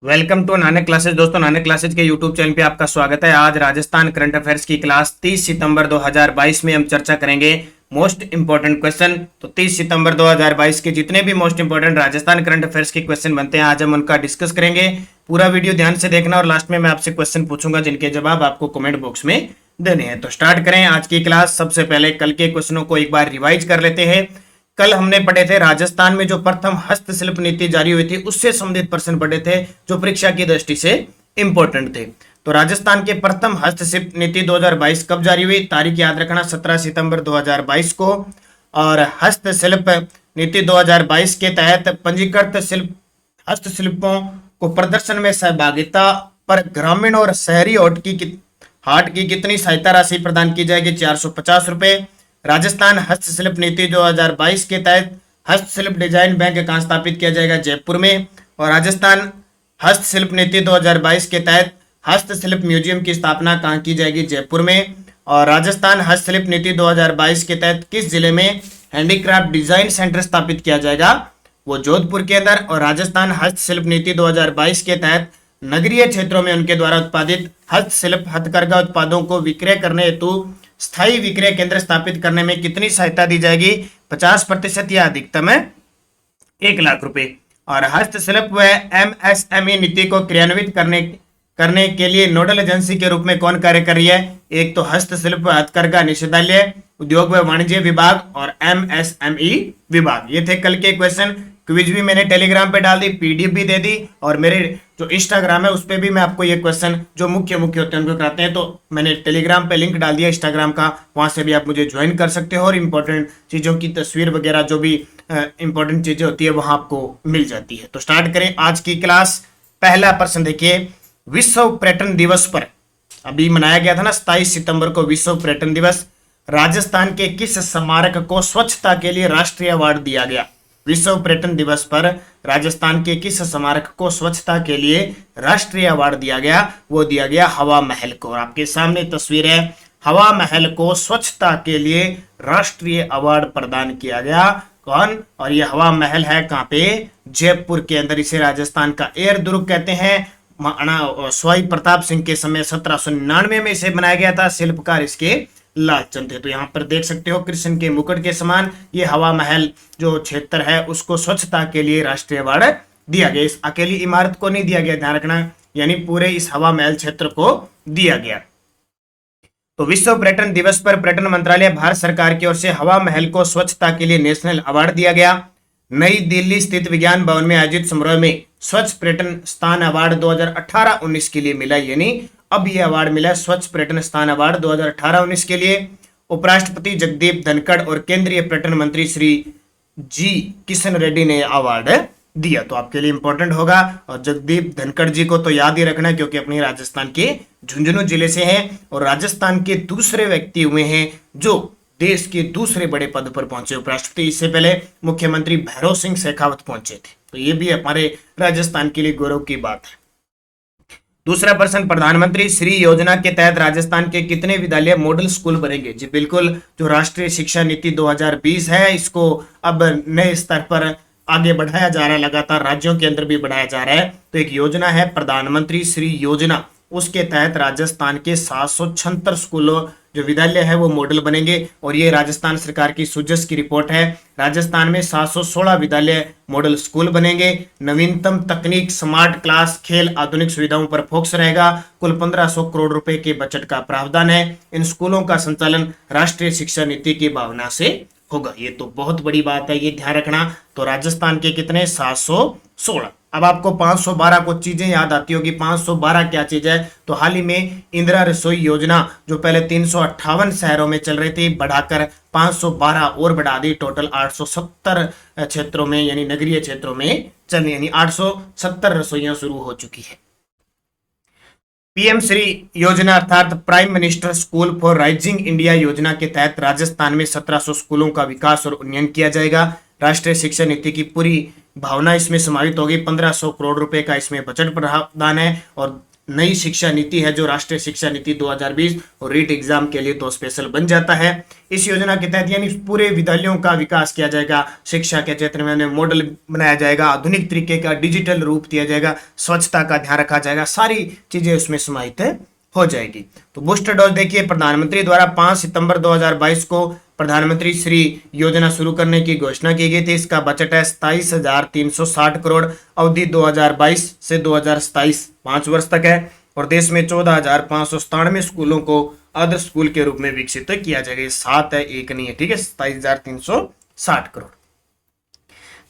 Welcome to Nanak classes. दोस्तों, Nanak classes के YouTube channel पे आपका स्वागत है। आज राजस्थान करंट अफेयर्स की क्लास 30 सितंबर 2022 में हम चर्चा करेंगे मोस्ट इंपोर्टेंट क्वेश्चन। तो 30 सितंबर 2022 के जितने भी most important Rajasthan current affairs के क्वेश्चन बनते हैं, आज हम उनका डिस्कस करेंगे। पूरा वीडियो ध्यान से देखना और लास्ट में मैं आपसे क्वेश्चन पूछूंगा जिनके जवाब आपको कमेंट बॉक्स में देने हैं। तो स्टार्ट करें आज की क्लास। सबसे पहले कल के क्वेश्चनों को एक बार रिवाइज कर लेते हैं। कल हमने पढ़े थे राजस्थान में जो प्रथम हस्तशिल्प नीति जारी हुई थी उससे संबंधित प्रश्न पढ़े थे जो परीक्षा की दृष्टि से इंपॉर्टेंट थे। तो राजस्थान के प्रथम हस्तशिल्प नीति 2022 कब जारी हुई? तारीख याद रखना 17 सितंबर 2022 को। और हस्तशिल्प नीति 2022 के तहत पंजीकृत शिल्प हस्तशिल्पों को प्रदर्शन में सहभागिता पर ग्रामीण और शहरी हाट की कितनी सहायता राशि प्रदान की जाएगी? 450 रुपए। राजस्थान हस्तशिल्प नीति 2022 के तहत हस्तशिल्प डिजाइन बैंक कहाँ स्थापित किया जाएगा? जयपुर में। और राजस्थान हस्तशिल्प नीति 2022 के तहत हस्तशिल्प म्यूजियम की स्थापना कहाँ की जाएगी? जयपुर में। और राजस्थान हस्तशिल्प नीति 2022 के तहत किस जिले में हैंडीक्राफ्ट डिजाइन सेंटर स्थापित किया जाएगा? वो जोधपुर के अंदर। और राजस्थान हस्तशिल्प नीति 2022 के तहत नगरीय क्षेत्रों में उनके द्वारा उत्पादित हस्तशिल्प हथकरघा उत्पादों को विक्रय करने हेतु स्थायी विक्रय केंद्र स्थापित करने में कितनी सहायता दी जाएगी? 50% या अधिकतम 1,00,000 रुपए। और हस्तशिल्प व एमएसएमई नीति को क्रियान्वित करने के लिए नोडल एजेंसी के रूप में कौन कार्य कर रही है? एक तो हस्तशिल्प हथकरघा निदेशालय, उद्योग व वाणिज्य विभाग और एमएसएमई विभाग। ये थे कल के क्वेश्चन। क्विज भी मैंने टेलीग्राम पे डाल दी, पीडीएफ भी दे दी और मेरे जो इंस्टाग्राम है उस पर भी मैं आपको ये क्वेश्चन जो मुख्य होते हैं उनको कराते हैं। तो मैंने टेलीग्राम पे लिंक डाल दिया इंस्टाग्राम का, वहां से भी आप मुझे ज्वाइन कर सकते हो और इम्पोर्टेंट चीज़ों की तस्वीर वगैरह जो भी इंपॉर्टेंट चीज़ें होती है वहां आपको मिल जाती है। तो स्टार्ट करें आज की क्लास। पहला प्रश्न देखिए, विश्व पर्यटन दिवस पर अभी मनाया गया था ना 27 सितंबर को विश्व पर्यटन दिवस। राजस्थान के किस स्मारक को स्वच्छता के लिए राष्ट्रीय अवार्ड दिया गया? विश्व पर्यटन दिवस पर राजस्थान के किस स्मारक को स्वच्छता के लिए राष्ट्रीय अवार्ड दिया गया? वो दिया गया हवा महल को। और आपके सामने तस्वीर है, हवा महल को स्वच्छता के लिए राष्ट्रीय अवार्ड प्रदान किया गया। कौन? और ये हवा महल है कहाँ पे? जयपुर के अंदर। इसे राजस्थान का एयर दुर्ग कहते हैं। महाराणा सवाई प्रताप सिंह के समय 1799 में इसे बनाया गया था। शिल्पकार इसके लालचंद थे। तो यहाँ पर देख सकते हो कृष्ण के मुकुट के समान ये हवा महल जो क्षेत्र है उसको स्वच्छता के लिए राष्ट्रीय अवार्ड दिया गया। इस अकेली इमारत को नहीं दिया गया, ध्यान रखना, यानी पूरे इस हवा महल क्षेत्र को दिया गया। तो विश्व पर्यटन दिवस पर पर्यटन मंत्रालय भारत सरकार की ओर से हवा महल को स्वच्छता के लिए नेशनल अवार्ड दिया गया। नई दिल्ली स्थित विज्ञान भवन में आयोजित समारोह में स्वच्छ पर्यटन स्थान अवार्ड 2018-19 के लिए मिला, यानी अब यह अवार्ड मिला स्वच्छ पर्यटन स्थान अवार्ड 2018-19 के लिए। उपराष्ट्रपति जगदीप धनखड़ और केंद्रीय पर्यटन मंत्री श्री जी किशन रेड्डी ने अवार्ड दिया। तो आपके लिए इंपॉर्टेंट होगा। और जगदीप धनखड़ जी को तो याद ही रखना क्योंकि अपनी राजस्थान के झुंझुनू जिले से हैं और राजस्थान के दूसरे व्यक्ति हुए हैं जो देश के दूसरे बड़े पद पर पहुंचे उपराष्ट्रपति। इससे पहले मुख्यमंत्री भैरव सिंह शेखावत पहुंचे थे। तो ये भी हमारे राजस्थान के लिए गौरव की बात है। दूसरा प्रश्न, प्रधानमंत्री श्री योजना के तहत राजस्थान के कितने विद्यालय मॉडल स्कूल बनेंगे? जी बिल्कुल, जो राष्ट्रीय शिक्षा नीति 2020 है इसको अब नए स्तर पर आगे बढ़ाया जा रहा है, लगातार राज्यों के अंदर भी बढ़ाया जा रहा है। तो एक योजना है प्रधानमंत्री श्री योजना, उसके तहत राजस्थान के 776 स्कूलों जो विद्यालय है वो मॉडल बनेंगे। और ये राजस्थान सरकार की सुजस की रिपोर्ट है। राजस्थान में 716 विद्यालय मॉडल स्कूल बनेंगे। नवीनतम तकनीक, स्मार्ट क्लास, खेल, आधुनिक सुविधाओं पर फोकस रहेगा। कुल 1500 करोड़ रुपए के बजट का प्रावधान है। इन स्कूलों का संचालन राष्ट्रीय शिक्षा नीति की भावना से होगा। ये तो बहुत बड़ी बात है, ये ध्यान रखना। तो राजस्थान के कितने? 716। अब आपको 512 को चीजें याद आती होगी। 512 क्या चीज है? तो हाल ही में इंदिरा रसोई योजना जो पहले 358 शहरों में चल रही थी बढ़ाकर 512 और बढ़ा दी। टोटल 870 क्षेत्रों में यानी नगरीय क्षेत्रों में चल, यानी 870 रसोइयां शुरू हो चुकी है। पीएम श्री योजना अर्थात prime minister school for rising India योजना के तहत राजस्थान में 1700 स्कूलों का विकास और उन्नयन किया जाएगा। राष्ट्रीय शिक्षा नीति की पूरी भावना इसमें समाहित होगी। 1500 करोड़ रुपए का इसमें बजट प्रावधान है और नई शिक्षा नीति है जो राष्ट्रीय शिक्षा नीति 2020, और रीट एग्जाम के लिए तो स्पेशल बन जाता है। इस योजना के तहत यानी पूरे विद्यालयों का विकास किया जाएगा, शिक्षा के क्षेत्र में मॉडल बनाया जाएगा, आधुनिक तरीके का डिजिटल रूप दिया जाएगा, स्वच्छता का ध्यान रखा जाएगा, सारी चीजें उसमें समाहित हो जाएगी। तो बूस्टर डोज देखिए, प्रधानमंत्री द्वारा 5 सितंबर 2022 को प्रधानमंत्री श्री योजना शुरू करने की घोषणा की गई थी। इसका बजट है 27,360 करोड़, अवधि 2022 से 2027 5 वर्ष तक है, और देश में 14,597 स्कूलों को आदर्श स्कूल के रूप में विकसित किया जाएगा। ये 7 है, एक नहीं है, ठीक है, 27,360 करोड़।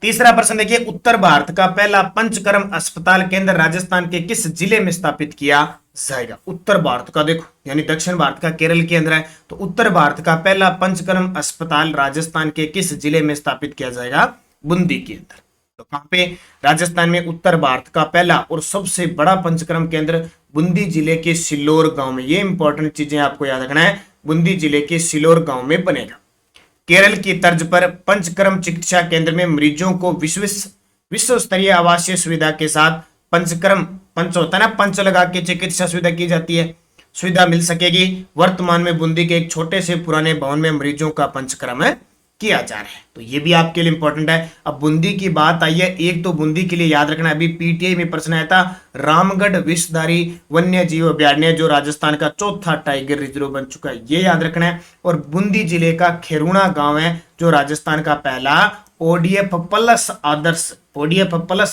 तीसरा प्रश्न देखिए, उत्तर भारत का पहला पंचकर्म अस्पताल केंद्र राजस्थान के किस जिले में स्थापित किया जाएगा? उत्तर भारत का देखो, यानी दक्षिण भारत का केरल के अंदर है, तो उत्तर भारत का पहला पंचकर्म अस्पताल राजस्थान के किस जिले में स्थापित किया जाएगा? बूंदी के अंदर। तो कहां पे? राजस्थान में उत्तर भारत का पहला और सबसे बड़ा पंचकर्म केंद्र बूंदी जिले के सिल्लोर गांव में। ये इंपॉर्टेंट चीजें आपको याद रखना है, बूंदी जिले के सिल्लोर गांव में बनेगा। केरल की तर्ज पर पंचकर्म चिकित्सा केंद्र में मरीजों को विश्व स्तरीय आवासीय सुविधा के साथ पंच होता है ना, पंच लगा के चिकित्सा सुविधा की जाती है, सुविधा मिल सकेगी। वर्तमान में बूंदी के एक छोटे से पुराने भवन में मरीजों का पंचकर्म किया जा रहा है, तो ये भी आपके लिए इंपॉर्टेंट है। अब बूंदी की बात आई है, एक तो बूंदी के लिए याद रखना, अभी पीटीआई में प्रश्न आया था, रामगढ़ विषधारी वन्य जीव अभयारण्य जो राजस्थान का चौथा टाइगर रिजर्व बन चुका है, ये याद रखना है। और बूंदी जिले का खेरुणा गांव है जो राजस्थान का पहला ओडीएफ प्लस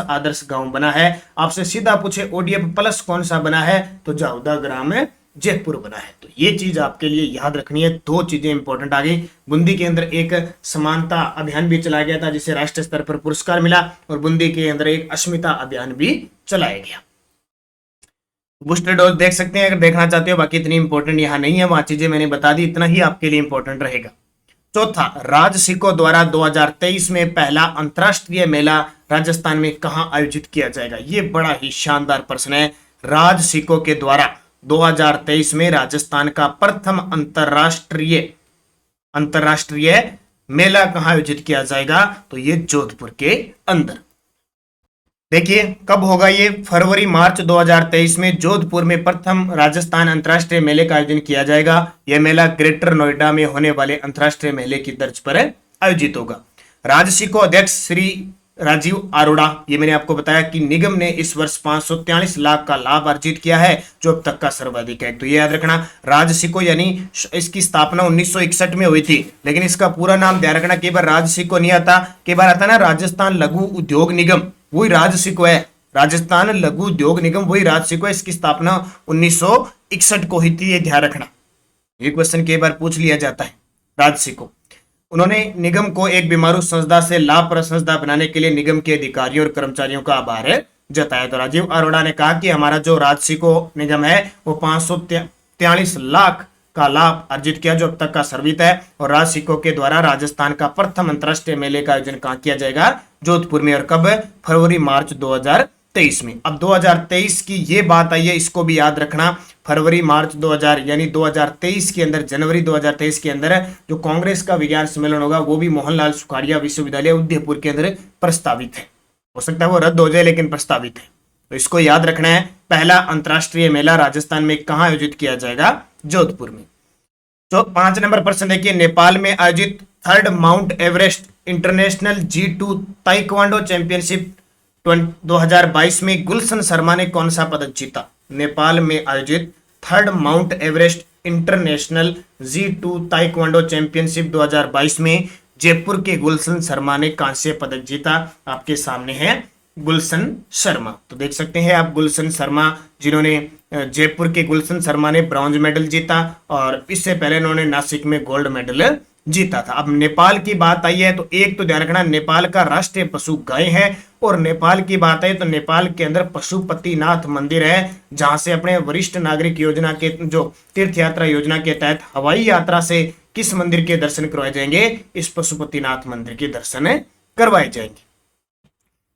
आदर्श गांव बना है। आपसे सीधा पूछे ओडीएफ प्लस कौन सा बना है, तो जाउदा ग्राम है, जयपुर बना है। तो ये चीज आपके लिए याद रखनी है, दो चीजें इंपॉर्टेंट आ गई। बूंदी के अंदर एक समानता अभियान भी चलाया गया था जिसे राष्ट्रीय स्तर पर पुरस्कार मिला, और बूंदी के अंदर एक अस्मिता अभियान भी चलाया गया। बूस्टर डोज देख सकते हैं अगर देखना चाहते हो, बाकी इतनी इंपॉर्टेंट यहाँ नहीं है, वहां चीजें मैंने बता दी, इतना ही आपके लिए इंपॉर्टेंट रहेगा। चौथा, राजसिको द्वारा 2023 में पहला अंतरराष्ट्रीय मेला राजस्थान में कहां आयोजित किया जाएगा? ये बड़ा ही शानदार प्रश्न है। राजसिको के द्वारा 2023 में राजस्थान का प्रथम अंतरराष्ट्रीय मेला कहां आयोजित किया जाएगा? तो ये जोधपुर के अंदर। देखिए कब होगा ये? फरवरी मार्च 2023 में जोधपुर में प्रथम राजस्थान अंतरराष्ट्रीय मेले का आयोजन किया जाएगा। यह मेला ग्रेटर नोएडा में होने वाले अंतरराष्ट्रीय मेले की तर्ज पर आयोजित होगा। राजसिको अध्यक्ष श्री राजीव अरोड़ा, ये मैंने आपको बताया कि निगम ने इस वर्ष 543 लाख का लाभ अर्जित किया है जो अब तक का सर्वाधिक है। तो ये याद रखना, राजसिको यानी इसकी स्थापना 1961 में हुई थी, लेकिन इसका पूरा नाम ध्यान रखना, कई बार राजसिको नहीं आता, कई बार आता ना राजस्थान लघु उद्योग निगम, वही राजसिको है। राजस्थान लघु उद्योग निगम वही राजसिको है, इसकी स्थापना 1961 को हुई थी, ये ध्यान रखना। ये क्वेश्चन कई बार पूछ लिया जाता है। राजसिको उन्होंने निगम को एक बीमारू संस्था से लाभप्रद संस्था बनाने के लिए निगम के अधिकारियों और कर्मचारियों का आभार जताया। तो राजीव अरोड़ा ने कहा कि हमारा जो राजसिको निगम है वो 543 लाख का लाभ अर्जित किया जो अब तक का सर्वित है। और राजसिको के द्वारा राजस्थान का प्रथम अंतरराष्ट्रीय मेले का आयोजन कहां किया जाएगा? जोधपुर में। और कब? फरवरी मार्च 2023 में। अब 2023 की ये बात आई है, इसको भी याद रखना। फरवरी मार्च 2000 यानी 2023 के अंदर, जनवरी 2023 के अंदर जो कांग्रेस का विज्ञान सम्मेलन होगा वो भी मोहनलाल सुखाड़िया विश्वविद्यालय उदयपुर के अंदर प्रस्तावित है। हो सकता है वो रद्द हो जाए लेकिन प्रस्तावित है, तो इसको याद रखना है। पहला अंतरराष्ट्रीय मेला राजस्थान में कहां आयोजित किया जाएगा? जोधपुर में। तो 5 नंबर प्रश्न देखिए, नेपाल में आयोजित third mount Everest international G2 taekwondo championship 2022 में गुलशन शर्मा ने कौन सा पदक जीता? नेपाल में आयोजित third mount Everest international G2 taekwondo championship 2022 में जयपुर के गुलशन शर्मा ने कांस्य पदक जीता। आपके सामने है गुलशन शर्मा, तो देख सकते हैं आप गुलशन शर्मा, जिन्होंने जयपुर के गुलशन शर्मा ने ब्रॉन्ज मेडल जीता और इससे पहले उन्होंने नासिक में गोल्ड मेडल जीता था। अब नेपाल की बात आई है तो एक तो ध्यान रखना, नेपाल का राष्ट्रीय पशु गाय है। और नेपाल की बात है तो नेपाल के अंदर पशुपतिनाथ मंदिर है, जहां से अपने वरिष्ठ नागरिक योजना के जो तीर्थ यात्रा योजना के तहत हवाई यात्रा से किस मंदिर के दर्शन करवाए जाएंगे? इस पशुपतिनाथ मंदिर के दर्शन करवाए जाएंगे।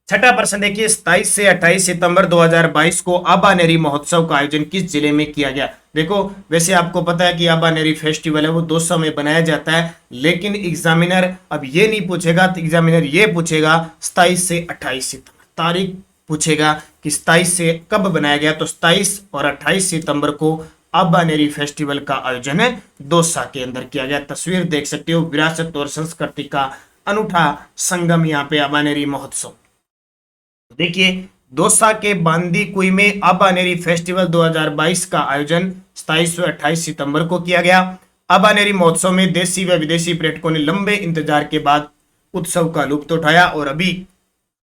छठा प्रश्न देखिए, 27 से 28 सितंबर 2022 को आबानेरी महोत्सव का आयोजन किस जिले में किया गया? देखो वैसे आपको पता है कि आबानेरी फेस्टिवल है वो 2 समय में बनाया जाता है, लेकिन एग्जामिनर अब ये नहीं पूछेगा, तो एग्जामिनर ये पूछेगा 27 से 28 सितंबर तारीख पूछेगा कि 27 से कब बनाया गया, तो 27 और 28 सितंबर को अबानेरी फेस्टिवल का आयोजन है दौसा के अंदर किया गया। तस्वीर देख सकते हो, विरासत और संस्कृति का अनूठा संगम यहाँ पे अबानेरी महोत्सव। देखिए दौसा के बांदी कुई में अबानेरी फेस्टिवल 2022 का आयोजन 27 से 28 सितंबर को किया गया। अबानेरी महोत्सव में देशी व विदेशी पर्यटकों ने लंबे इंतजार के बाद उत्सव का लुत्फ उठाया और अभी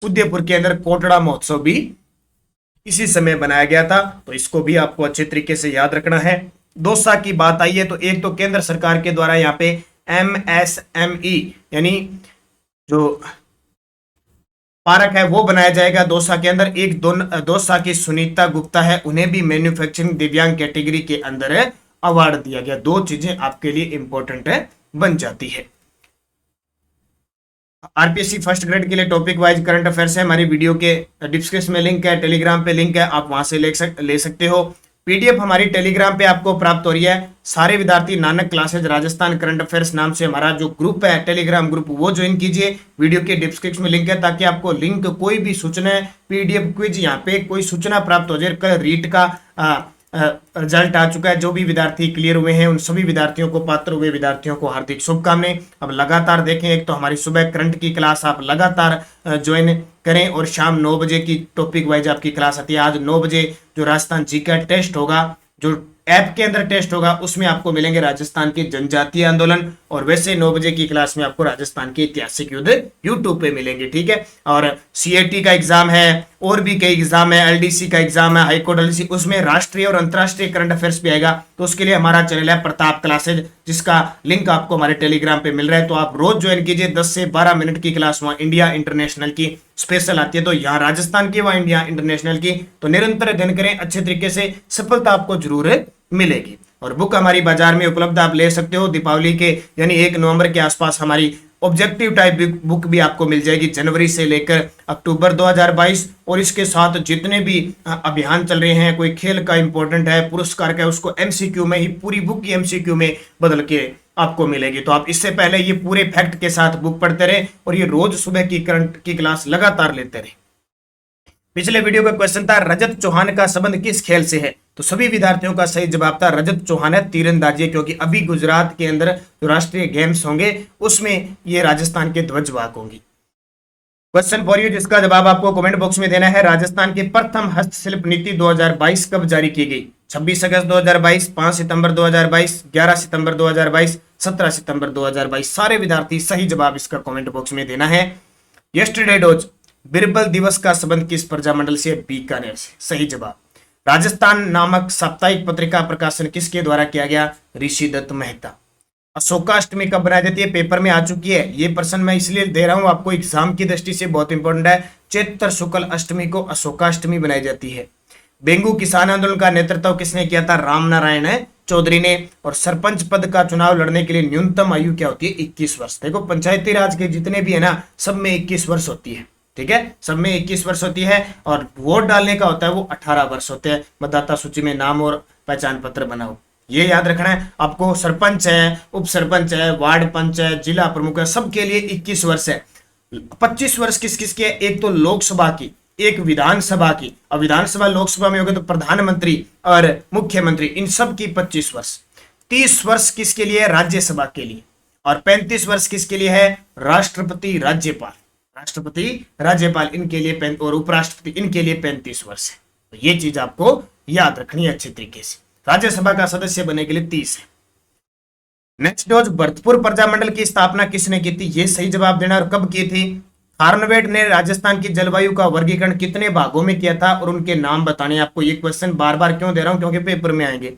उदयपुर के अंदर कोटड़ा महोत्सव भी इसी समय बनाया गया था, तो इसको भी आपको अच्छे तरीके से याद रखना है। दौसा की बात आई है तो एक तो केंद्र सरकार के द्वारा यहाँ पे MSME यानी जो पार्क है वो बनाया जाएगा दौसा के अंदर। एक दौसा की सुनीता गुप्ता है, उन्हें भी मैन्युफैक्चरिंग दिव्यांग कैटेगरी के अंदर अवार्ड दिया गया। दो चीजें आपके लिए इंपॉर्टेंट है बन जाती है। आरपीएससी फर्स्ट ग्रेड के लिए टॉपिक वाइज करंट अफेयर्स है, हमारी वीडियो के डिस्क्रिप्शन में लिंक है, टेलीग्राम पे लिंक है, आप वहां से ले सकते हो। पीडीएफ हमारी टेलीग्राम पे आपको प्राप्त हो रही है। सारे विद्यार्थी Nanak classes Rajasthan current affairs नाम से हमारा जो ग्रुप है टेलीग्राम ग्रुप, वो ज्वाइन कीजिए। वीडियो के डिस्क्रिप्शन में लिंक है, ताकि आपको लिंक कोई भी सूचना पीडीएफ क्विज यहाँ पे कोई सूचना प्राप्त हो जाए। कल रीट का रिजल्ट आ चुका है, जो भी विद्यार्थी क्लियर हुए हैं उन सभी विद्यार्थियों को, पात्र हुए विद्यार्थियों को हार्दिक शुभकामनाएं। अब लगातार देखें, एक तो हमारी सुबह करंट की क्लास आप लगातार ज्वाइन करें और शाम 9 बजे की टॉपिक वाइज आपकी क्लास आती है। आज 9 बजे जो राजस्थान जी का टेस्ट होगा, जो ऐप के अंदर टेस्ट होगा, उसमें आपको मिलेंगे राजस्थान के जनजातीय आंदोलन, और वैसे 9 बजे की क्लास में आपको राजस्थान के ऐतिहासिक युद्ध यूट्यूब पे मिलेंगे, ठीक है। और सीएटी का एग्जाम है और भी कई एग्जाम है, एलडीसी का एग्जाम है, हाईकोर्ट एलडीसी, उसमें राष्ट्रीय और अंतर्राष्ट्रीय करंट अफेयर्स भी आएगा। तो उसके लिए हमारा चैनल है प्रताप क्लासेज, जिसका लिंक आपको हमारे टेलीग्राम पे मिल रहा है। तो आप रोज ज्वाइन कीजिए, 10 से 12 मिनट की क्लास वहाँ इंडिया इंटरनेशनल की स्पेशल आती है, तो यहाँ राजस्थान की वहाँ इंडिया इंटरनेशनल की। तो निरंतर अध्ययन करें, अच्छे तरीके से सफलता आपको जरूर मिलेगी। और बुक हमारी बाजार में उपलब्ध आप ले सकते हो। दीपावली के यानी 1 नवंबर के आसपास हमारी ऑब्जेक्टिव टाइप बुक भी आपको मिल जाएगी, जनवरी से लेकर अक्टूबर 2022। और इसके साथ जितने भी अभियान चल रहे हैं, कोई खेल का इंपॉर्टेंट है, पुरस्कार का, उसको एमसीक्यू में ही, पूरी बुक की एमसीक्यू में बदल के आपको मिलेगी। तो आप इससे पहले ये पूरे फैक्ट के साथ बुक पढ़ते रहे और ये रोज सुबह की करंट की क्लास लगातार लेते रहे। पिछले वीडियो का क्वेश्चन था रजत चौहान का संबंध किस खेल से है, तो सभी विद्यार्थियों का सही जवाब था रजत चौहान है तीरंदाजी, क्योंकि अभी गुजरात के अंदर जो राष्ट्रीय गेम्स होंगे उसमें ये राजस्थान के ध्वजवाहक होंगी। क्वेश्चन फॉर यू, जिसका जवाब आपको कमेंट बॉक्स में देना है। राजस्थान की प्रथम हस्तशिल्प नीति 2022 कब जारी की गई? 26 अगस्त 2022, 5 सितंबर 2022, 11 सितंबर 2022, 17 सितंबर 2022। सारे विद्यार्थी सही जवाब इसका कमेंट बॉक्स में देना है। यस्टरडे डोज बिरबल दिवस का संबंध किस प्रजामंडल से? बीकानेर से। सही जवाब। राजस्थान नामक साप्ताहिक पत्रिका प्रकाशन किसके द्वारा किया गया? ऋषि दत्त मेहता। अशोकाष्टमी कब बनाई जाती है? पेपर में आ चुकी है। ये प्रश्न मैं इसलिए दे रहा हूं आपको, एग्जाम की दृष्टि से बहुत इंपॉर्टेंट है। चैत्र शुक्ल अष्टमी को अशोकाष्टमी बनाई जाती है। बेंगू किसान आंदोलन का नेतृत्व किसने किया था? राम नारायण चौधरी ने। और सरपंच पद का चुनाव लड़ने के लिए न्यूनतम आयु क्या होती है? 21 वर्ष। देखो पंचायती राज के जितने भी है ना, सब में 21 वर्ष होती है, ठीक है, सब में 21 वर्ष होती है। और वोट डालने का होता है वो 18 वर्ष होते हैं। मतदाता सूची में नाम और पहचान पत्र बनाओ, ये याद रखना है आपको। सरपंच है, उप सरपंच है, वार्ड पंच है, जिला प्रमुख है, सबके लिए 21 वर्ष है। 25 वर्ष किस किस की है? एक तो लोकसभा की, एक विधानसभा की। और विधानसभा लोकसभा में हो गए तो प्रधानमंत्री और मुख्यमंत्री, इन सब की 25 वर्ष। 30 वर्ष किसके लिए? राज्यसभा के लिए। और 35 वर्ष किसके लिए है? राष्ट्रपति राज्यपाल, राष्ट्रपति राज्यपाल इनके लिए, और उपराष्ट्रपति इनके लिए 35 वर्ष है। तो ये चीज आपको याद रखनी है अच्छे तरीके से। राज्यसभा का सदस्य बनने के लिए 30 है। नेक्स्ट डोज भरतपुर प्रजामंडल की स्थापना किसने की थी? ये सही जवाब देना। और कब की थी? हार्नवेट ने राजस्थान की जलवायु का वर्गीकरण कितने भागों में किया था और उनके नाम बताने। आपको ये क्वेश्चन बार बार क्यों दे रहा हूं? क्योंकि पेपर में आएंगे।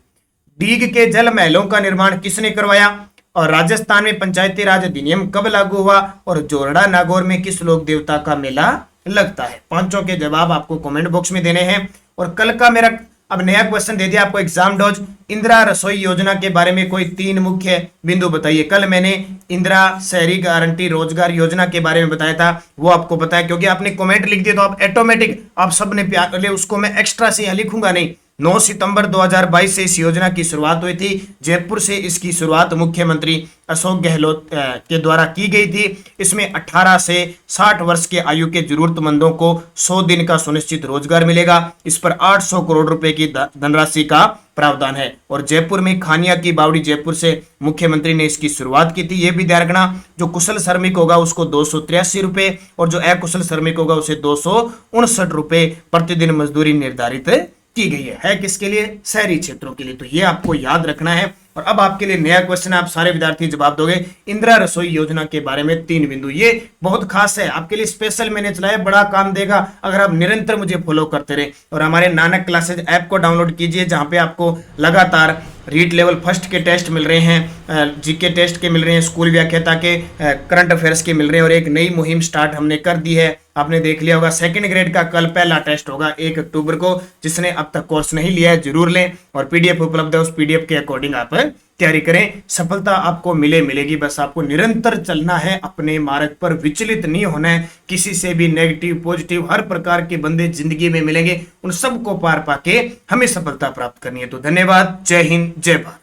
डीग के जल महलों का निर्माण किसने करवाया? और राजस्थान में पंचायती राज अधिनियम कब लागू हुआ? और जोरडा नागौर में किस लोक देवता का मेला लगता है? पांचों के जवाब आपको कमेंट बॉक्स में देने हैं। और कल का मेरा अब नया क्वेश्चन दे दिया आपको एग्जाम डोज, इंदिरा रसोई योजना के बारे में कोई 3 मुख्य बिंदु बताइए। कल मैंने इंदिरा शहरी गारंटी रोजगार योजना के बारे में बताया था, वो आपको पता है, क्योंकि आपने कमेंट लिख दिया तो आप ऑटोमेटिक आप सबने प्यार उसको मैं एक्स्ट्रा से यहाँ लिखूंगा नहीं, 9 सितंबर 2022 से इस योजना की शुरुआत हुई थी। जयपुर से इसकी शुरुआत मुख्यमंत्री अशोक गहलोत के द्वारा की गई थी। इसमें 18 से 60 वर्ष के आयु के जरूरतमंदों को 100 दिन का सुनिश्चित रोजगार मिलेगा। इस पर 800 करोड़ रुपए की धनराशि का प्रावधान है। और जयपुर में खानिया की बावड़ी जयपुर से मुख्यमंत्री ने इसकी शुरुआत की थी। यह भी ध्यान रखना, जो कुशल श्रमिक होगा उसको 283 रुपए और जो अकुशल श्रमिक होगा उसे 259 रुपए प्रतिदिन मजदूरी निर्धारित की गई है किसके लिए? शहरी क्षेत्रों के लिए। तो ये आपको याद रखना है। और अब आपके लिए नया क्वेश्चन है, आप सारे विद्यार्थी जवाब दोगे। इंदिरा रसोई योजना के बारे में 3 बिंदु, ये बहुत खास है आपके लिए, स्पेशल मैंने चलाया, बड़ा काम देगा अगर आप निरंतर मुझे फॉलो करते रहे। और हमारे नानक क्लासेज ऐप को डाउनलोड कीजिए, जहां पे आपको लगातार रीड लेवल फर्स्ट के टेस्ट मिल रहे हैं, जीके टेस्ट के मिल रहे हैं, स्कूल व्याख्याता के, करंट अफेयर्स के मिल रहे हैं। और एक नई मुहिम स्टार्ट हमने कर दी है, आपने देख लिया होगा। सेकंड ग्रेड का कल पहला टेस्ट होगा 1 अक्टूबर को। जिसने अब तक कोर्स नहीं लिया है जरूर लें, और पीडीएफ उपलब्ध है, उस पीडीएफ के अकॉर्डिंग आप तैयारी करें। सफलता आपको मिलेगी, बस आपको निरंतर चलना है, अपने मार्ग पर विचलित नहीं होना है। किसी से भी नेगेटिव पॉजिटिव हर प्रकार के बंदे जिंदगी में मिलेंगे, उन सबको पार पाके हमें सफलता प्राप्त करनी है। तो धन्यवाद, जय हिंद, जय भारत।